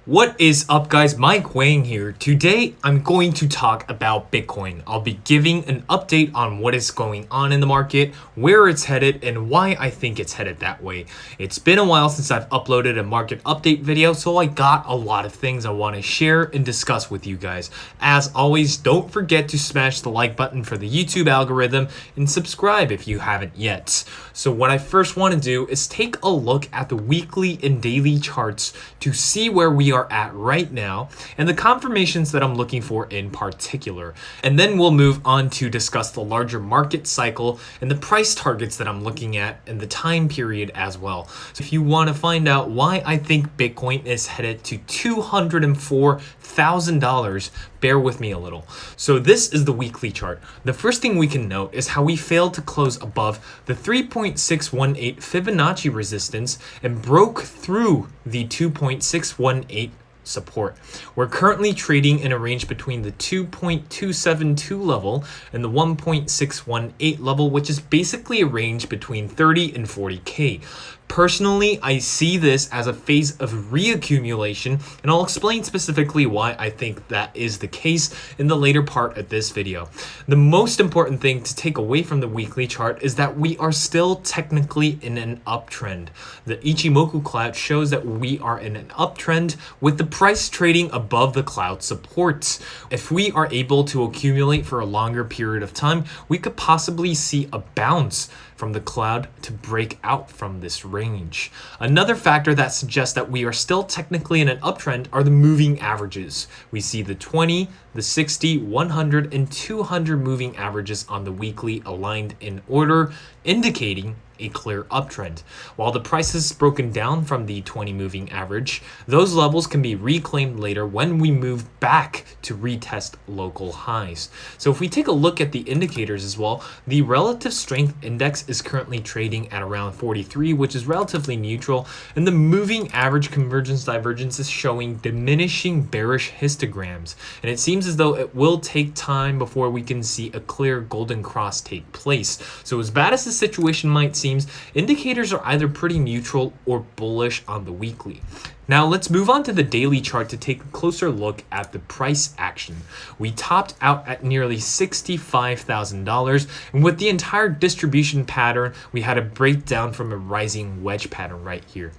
What is up, guys? Mike Wang here. Today I'm going to talk about Bitcoin. I'll be giving an update on what is going on in the market, where it's headed, and why I think it's headed that way. It's been a while since I've uploaded a market update video, so I got a lot of things I want to share and discuss with you guys. As always, don't forget to smash the like button for the YouTube algorithm and subscribe if you haven't yet. So what I first want to do is take a look at the weekly and daily charts to see where we are at right now and the confirmations that I'm looking for in particular. And then we'll move on to discuss the larger market cycle and the price targets that I'm looking at and the time period as well. So if you want to find out why I think Bitcoin is headed to $204,000, bear with me a little. So this is the weekly chart. The first thing we can note is how we failed to close above the 3.618 Fibonacci resistance and broke through the 2.618 support. We're currently trading in a range between the 2.272 level and the 1.618 level, which is basically a range between 30 and 40K. Personally, I see this as a phase of reaccumulation, and I'll explain specifically why I think that is the case in the later part of this video. The most important thing to take away from the weekly chart is that we are still technically in an uptrend. The Ichimoku cloud shows that we are in an uptrend with the price trading above the cloud supports. If we are able to accumulate for a longer period of time, we could possibly see a bounce from the cloud to break out from this range. Another factor that suggests that we are still technically in an uptrend are the moving averages. We see the 20, the 60, 100, and 200 moving averages on the weekly aligned in order, indicating a clear uptrend. While the price is broken down from the 20 moving average, those levels can be reclaimed later when we move back to retest local highs. So if we take a look at the indicators as well, the relative strength index is currently trading at around 43, which is relatively neutral, and the moving average convergence divergence is showing diminishing bearish histograms. And it seems as though it will take time before we can see a clear golden cross take place. So as bad as the situation might seem, indicators are either pretty neutral or bullish on the weekly. Now let's move on to the daily chart to take a closer look at the price action. We topped out at nearly $65,000, and with the entire distribution pattern, we had a breakdown from a rising wedge pattern right here.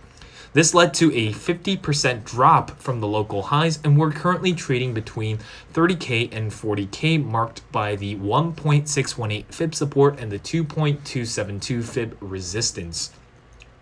This led to a 50% drop from the local highs, and we're currently trading between 30K and 40K, marked by the 1.618 fib support and the 2.272 fib resistance.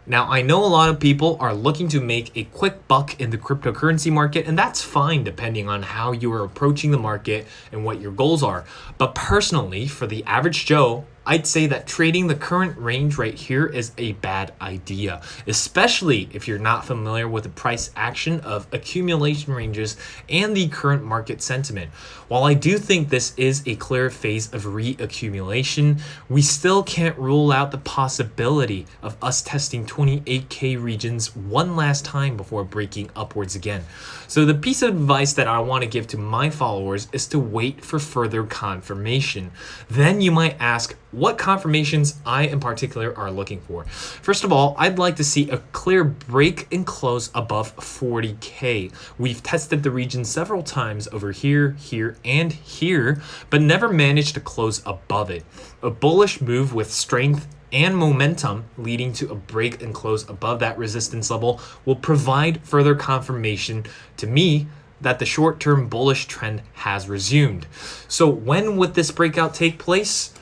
Now, I know a lot of people are looking to make a quick buck in the cryptocurrency market, and that's fine depending on how you are approaching the market and what your goals are. But personally, for the average Joe, I'd say that trading the current range right here is a bad idea, especially if you're not familiar with the price action of accumulation ranges and the current market sentiment. While I do think this is a clear phase of reaccumulation, we still can't rule out the possibility of us testing 28K regions one last time before breaking upwards again. So the piece of advice that I want to give to my followers is to wait for further confirmation. Then you might ask, what confirmations I in particular are looking for. First of all, I'd like to see a clear break and close above 40K. We've tested the region several times over here, here, and here, but never managed to close above it. A bullish move with strength and momentum leading to a break and close above that resistance level will provide further confirmation to me that the short-term bullish trend has resumed. So when would this breakout take place?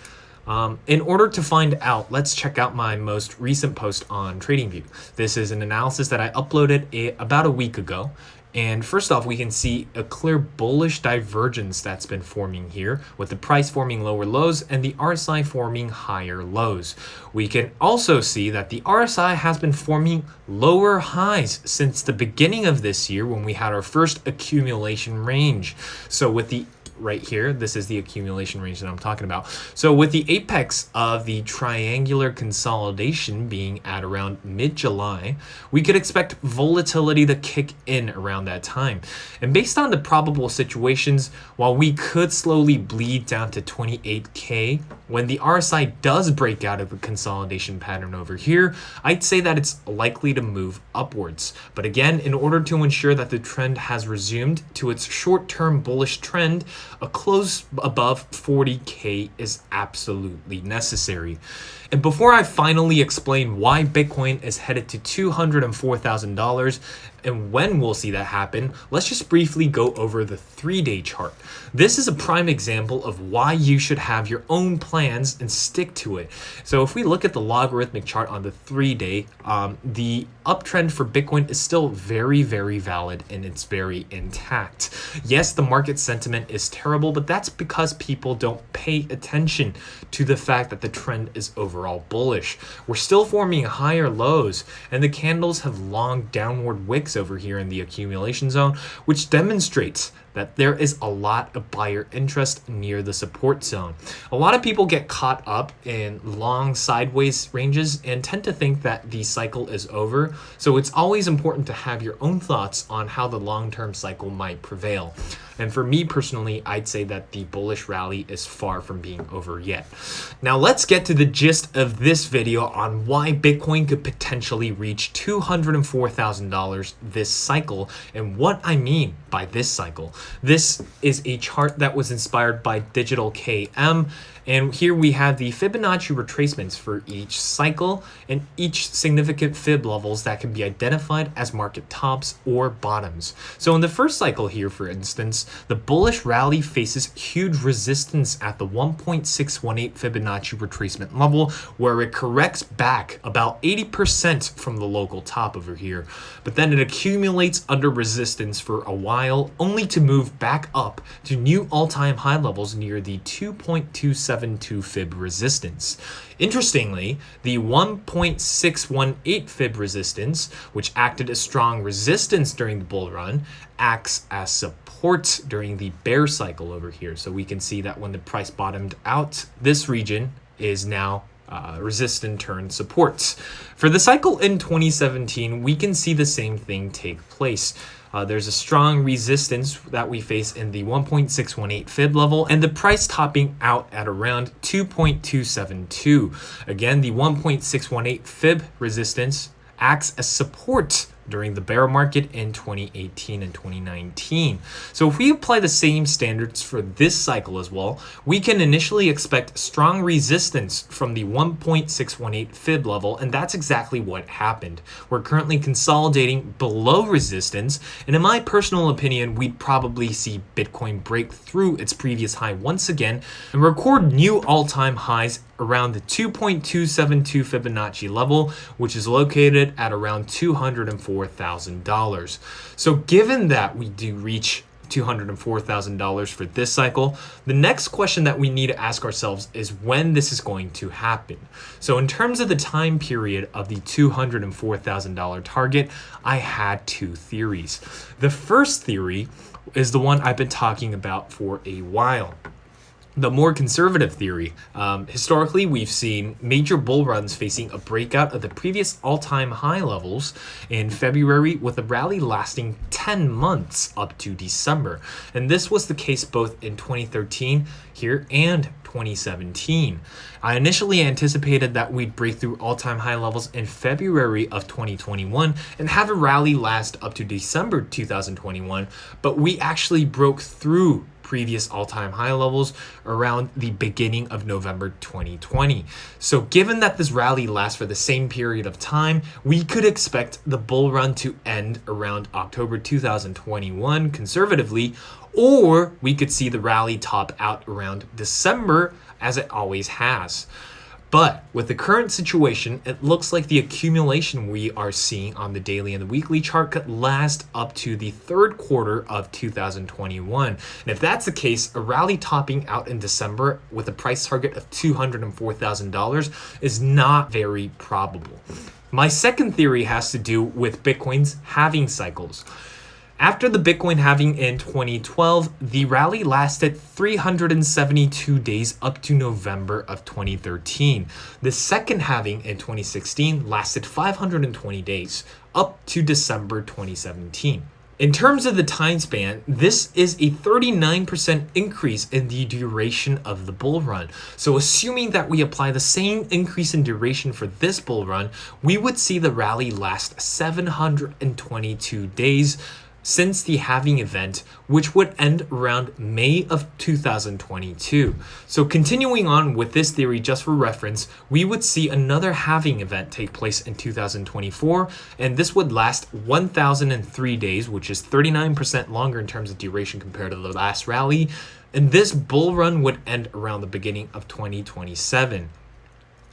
In order to find out, let's check out my most recent post on TradingView. This is an analysis that I uploaded about a week ago. And first off, we can see a clear bullish divergence that's been forming here, with the price forming lower lows and the RSI forming higher lows. We can also see that the RSI has been forming lower highs since the beginning of this year when we had our first accumulation range. So with the right here. This is the accumulation range that I'm talking about. So with the apex of the triangular consolidation being at around mid-July, we could expect volatility to kick in around that time. And based on the probable situations, while we could slowly bleed down to 28K, when the RSI does break out of the consolidation pattern over here, I'd say that it's likely to move upwards. But again, in order to ensure that the trend has resumed to its short-term bullish trend, a close above 40K is absolutely necessary. And before I finally explain why Bitcoin is headed to $204,000 and when we'll see that happen, let's just briefly go over the 3-day chart. This is a prime example of why you should have your own plans and stick to it. So if we look at the logarithmic chart on the 3-day, the uptrend for Bitcoin is still very, very valid and it's very intact. Yes, the market sentiment is terrible, but that's because people don't pay attention to the fact that the trend is overall bullish. We're still forming higher lows, and the candles have long downward wicks over here in the accumulation zone, which demonstrates that there is a lot of buyer interest near the support zone. A lot of people get caught up in long sideways ranges and tend to think that the cycle is over. So it's always important to have your own thoughts on how the long-term cycle might prevail. And for me personally, I'd say that the bullish rally is far from being over yet. Now let's get to the gist of this video on why Bitcoin could potentially reach $204,000 this cycle and what I mean by this cycle. This is a chart that was inspired by Digital KM, and here we have the Fibonacci retracements for each cycle and each significant fib levels that can be identified as market tops or bottoms. So in the first cycle here, for instance, the bullish rally faces huge resistance at the 1.618 Fibonacci retracement level, where it corrects back about 80% from the local top over here. But then it accumulates under resistance for a while, only to move back up to new all-time high levels near the 2.272 fib resistance. Interestingly, the 1.618 fib resistance, which acted as strong resistance during the bull run, acts as support during the bear cycle over here. So we can see that when the price bottomed out, this region is now resistance turn supports. For the cycle in 2017, we can see the same thing take place. There's a strong resistance that we face in the 1.618 fib level and the price topping out at around 2.272. Again, the 1.618 fib resistance acts as support during the bear market in 2018 and 2019. So if we apply the same standards for this cycle as well, we can initially expect strong resistance from the 1.618 fib level, and that's exactly what happened. We're currently consolidating below resistance, and in my personal opinion, we'd probably see Bitcoin break through its previous high once again and record new all-time highs around the 2.272 Fibonacci level, which is located at around $204,000. So given that we do reach $204,000 for this cycle, the next question that we need to ask ourselves is when this is going to happen. So in terms of the time period of the $204,000 target, I had two theories. The first theory is the one I've been talking about for a while. The more conservative theory. Historically, we've seen major bull runs facing a breakout of the previous all-time high levels in February, with a rally lasting 10 months up to December. And this was the case both in 2013 here and 2017. I initially anticipated that we'd break through all-time high levels in February of 2021 and have a rally last up to December 2021, but we actually broke through previous all-time high levels around the beginning of November 2020. So given that this rally lasts for the same period of time, we could expect the bull run to end around October 2021 conservatively, or we could see the rally top out around December, as it always has. But with the current situation, it looks like the accumulation we are seeing on the daily and the weekly chart could last up to the third quarter of 2021. And if that's the case, a rally topping out in December with a price target of $204,000 is not very probable. My second theory has to do with Bitcoin's halving cycles. After the Bitcoin halving in 2012, the rally lasted 372 days up to November of 2013. The second halving in 2016 lasted 520 days up to December 2017. In terms of the time span, this is a 39% increase in the duration of the bull run. So assuming that we apply the same increase in duration for this bull run, we would see the rally last 722 days since the halving event, which would end around May of 2022. So continuing on with this theory, just for reference, we would see another halving event take place in 2024, and this would last 1,003 days, which is 39% longer in terms of duration compared to the last rally, and this bull run would end around the beginning of 2027.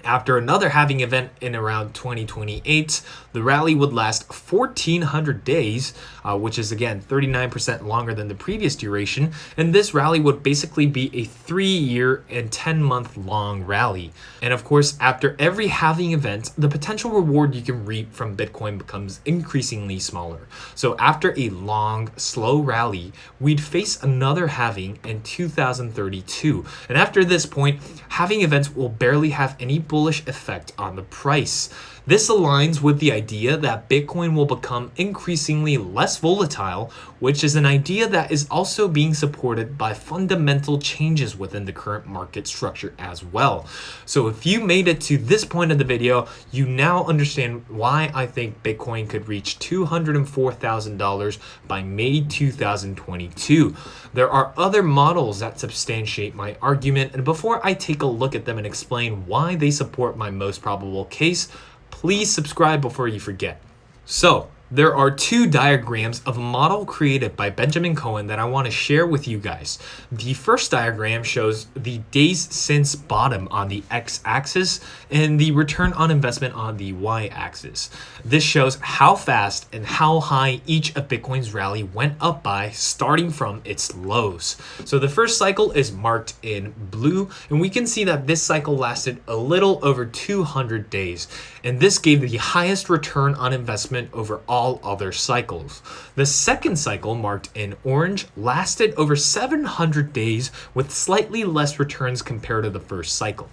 After another halving event in around 2028, the rally would last 1,400 days, which is again 39% longer than the previous duration, and this rally would basically be a 3-year and 10-month long rally. And of course, after every halving event, the potential reward you can reap from Bitcoin becomes increasingly smaller. So after a long, slow rally, we'd face another halving in 2032. And after this point, halving events will barely have any bullish effect on the price. This aligns with the idea that Bitcoin will become increasingly less volatile, which is an idea that is also being supported by fundamental changes within the current market structure as well. So if you made it to this point of the video, you now understand why I think Bitcoin could reach $204,000 by May 2022. There are other models that substantiate my argument, and before I take a look at them and explain why they support my most probable case, please subscribe before you forget. So, there are two diagrams of a model created by Benjamin Cohen that I want to share with you guys. The first diagram shows the days since bottom on the x-axis and the return on investment on the y-axis. This shows how fast and how high each of Bitcoin's rally went up by starting from its lows. So the first cycle is marked in blue, and we can see that this cycle lasted a little over 200 days, and this gave the highest return on investment over all other cycles. The second cycle, marked in orange, lasted over 700 days with slightly less returns compared to the first cycle.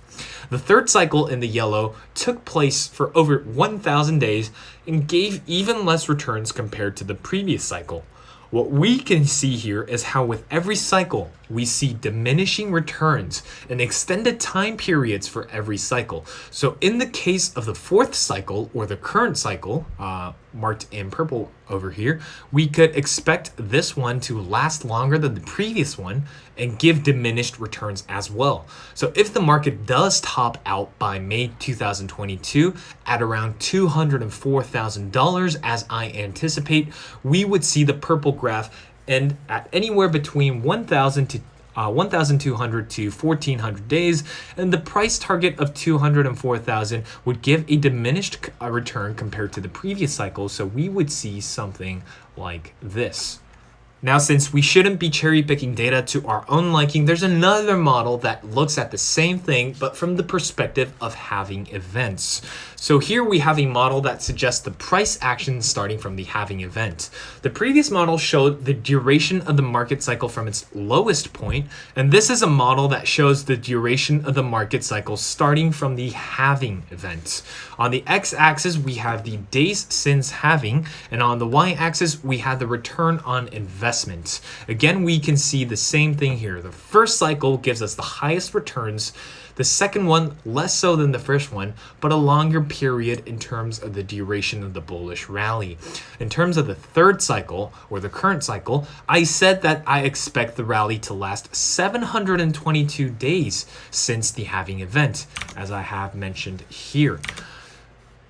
The third cycle, in the yellow, took place for over 1,000 days and gave even less returns compared to the previous cycle. What we can see here is how with every cycle, we see diminishing returns and extended time periods for every cycle. So in the case of the fourth cycle, or the current cycle, marked in purple over here, we could expect this one to last longer than the previous one and give diminished returns as well. So if the market does top out by May 2022 at around $204,000 as I anticipate, we would see the purple graph end at anywhere between 1,200 to 1,400 days, and the price target of 204,000 would give a diminished return compared to the previous cycle, so we would see something like this. Now, since we shouldn't be cherry picking data to our own liking, there's another model that looks at the same thing, but from the perspective of halving events. So here we have a model that suggests the price action starting from the halving event. The previous model showed the duration of the market cycle from its lowest point, and this is a model that shows the duration of the market cycle starting from the halving event. On the x-axis, we have the days since halving, and on the y-axis, we have the return on investment. Again, we can see the same thing here. The first cycle gives us the highest returns, the second one less so than the first one, but a longer period in terms of the duration of the bullish rally. In terms of the third cycle, or the current cycle, I said that I expect the rally to last 722 days since the halving event, as I have mentioned here.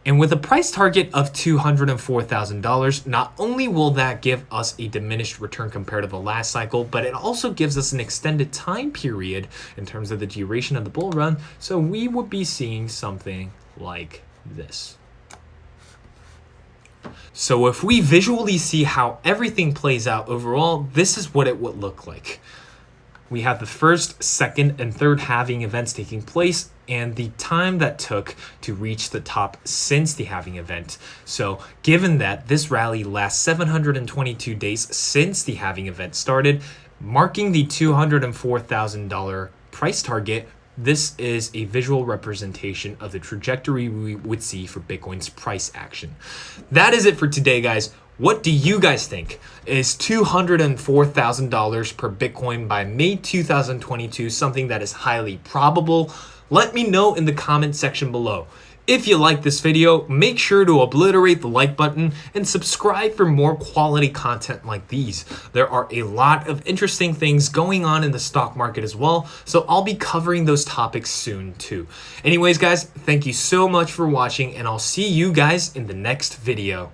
And with a price target of $204,000, not only will that give us a diminished return compared to the last cycle, but it also gives us an extended time period in terms of the duration of the bull run. So we would be seeing something like this. So if we visually see how everything plays out overall, this is what it would look like. we have the first, second, and third halving events taking place and the time that took to reach the top since the halving event. So given that this rally lasts 722 days since the halving event started, marking the $204,000 price target, this is a visual representation of the trajectory we would see for Bitcoin's price action. That is it for today, guys. What do you guys think? Is $204,000 per Bitcoin by May 2022 something that is highly probable? Let me know in the comment section below. If you like this video, make sure to obliterate the like button and subscribe for more quality content like these. There are a lot of interesting things going on in the stock market as well, so I'll be covering those topics soon too. Anyways, guys, thank you so much for watching, and I'll see you guys in the next video.